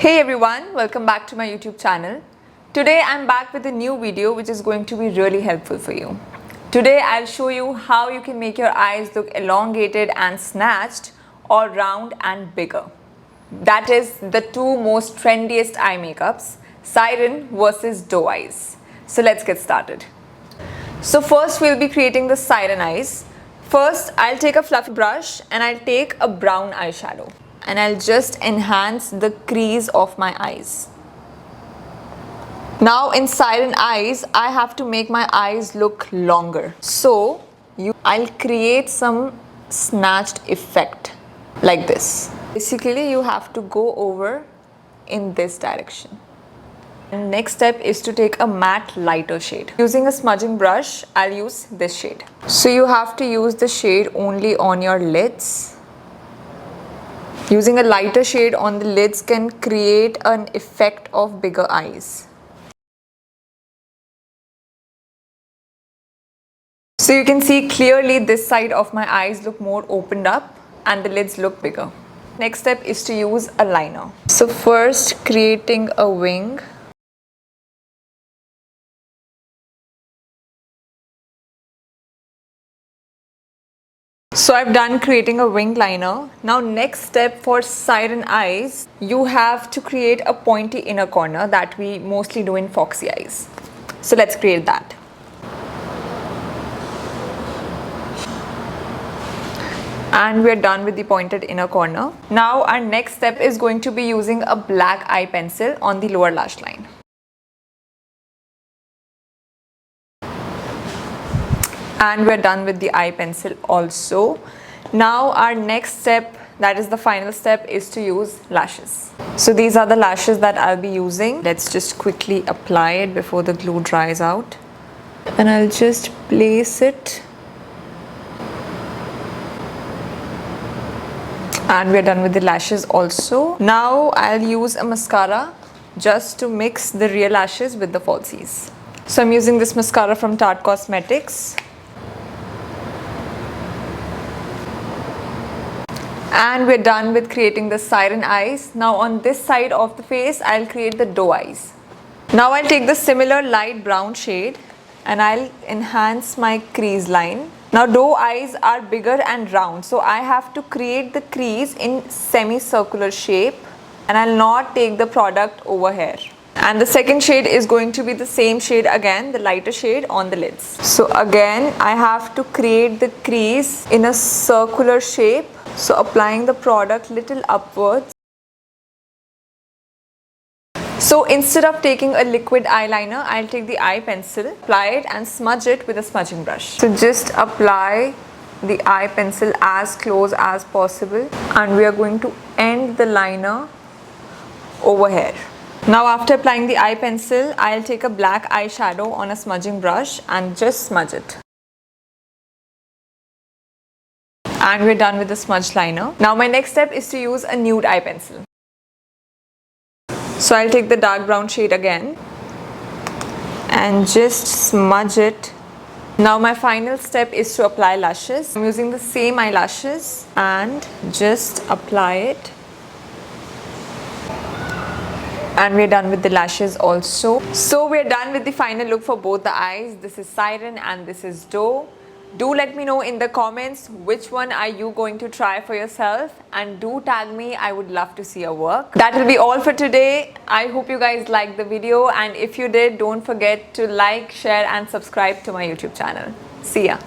Hey everyone, welcome back to my YouTube channel. Today I'm back with a new video which is going to be really helpful for you. Today I'll show you how you can make your eyes look elongated and snatched or round and bigger. That is the two most trendiest eye makeups, Siren versus DOE Eyes. So let's get started. So first we'll be creating the Siren Eyes. First I'll take a fluffy brush and I'll take a brown eyeshadow. And I'll just enhance the crease of my eyes. Now in Siren Eyes, I have to make my eyes look longer. So I'll create some snatched effect like this. Basically, you have to go over in this direction. And next step is to take a matte lighter shade. Using a smudging brush, I'll use this shade. So you have to use the shade only on your lids. Using a lighter shade on the lids can create an effect of bigger eyes. So you can see clearly this side of my eyes look more opened up and the lids look bigger. Next step is to use a liner. So first creating a wing. So I've done creating a wing liner. Now next step for Siren Eyes, you have to create a pointy inner corner that we mostly do in foxy eyes. So let's create that. And we're done with the pointed inner corner. Now our next step is going to be using a black eye pencil on the lower lash line. And we're done with the eye pencil also. Now our next step, that is the final step, is to use lashes. So these are the lashes that I'll be using. Let's just quickly apply it before the glue dries out. And I'll just place it. And we're done with the lashes also. Now I'll use a mascara just to mix the real lashes with the falsies. So I'm using this mascara from Tarte Cosmetics. And we're done with creating the Siren Eyes. Now on this side of the face, I'll create the DOE Eyes. Now I'll take the similar light brown shade and I'll enhance my crease line. Now DOE Eyes are bigger and round, so I have to create the crease in semicircular shape and I'll not take the product over here. And the second shade is going to be the same shade again, the lighter shade on the lids. So again, I have to create the crease in a circular shape. So applying the product little upwards. So instead of taking a liquid eyeliner, I'll take the eye pencil, apply it and smudge it with a smudging brush. So just apply the eye pencil as close as possible and we are going to end the liner over here. Now after applying the eye pencil, I'll take a black eyeshadow on a smudging brush and just smudge it. And we're done with the smudge liner. Now my next step is to use a nude eye pencil. So I'll take the dark brown shade again and just smudge it. Now my final step is to apply lashes. I'm using the same eyelashes and just apply it. And we're done with the lashes also. So we're done with the final look for both the eyes. This is Siren and this is DOE. Do let me know in the comments which one are you going to try for yourself and do tag me. I would love to see your work. That will be all for today. I hope you guys liked the video and if you did, don't forget to like, share and subscribe to my YouTube channel. See ya.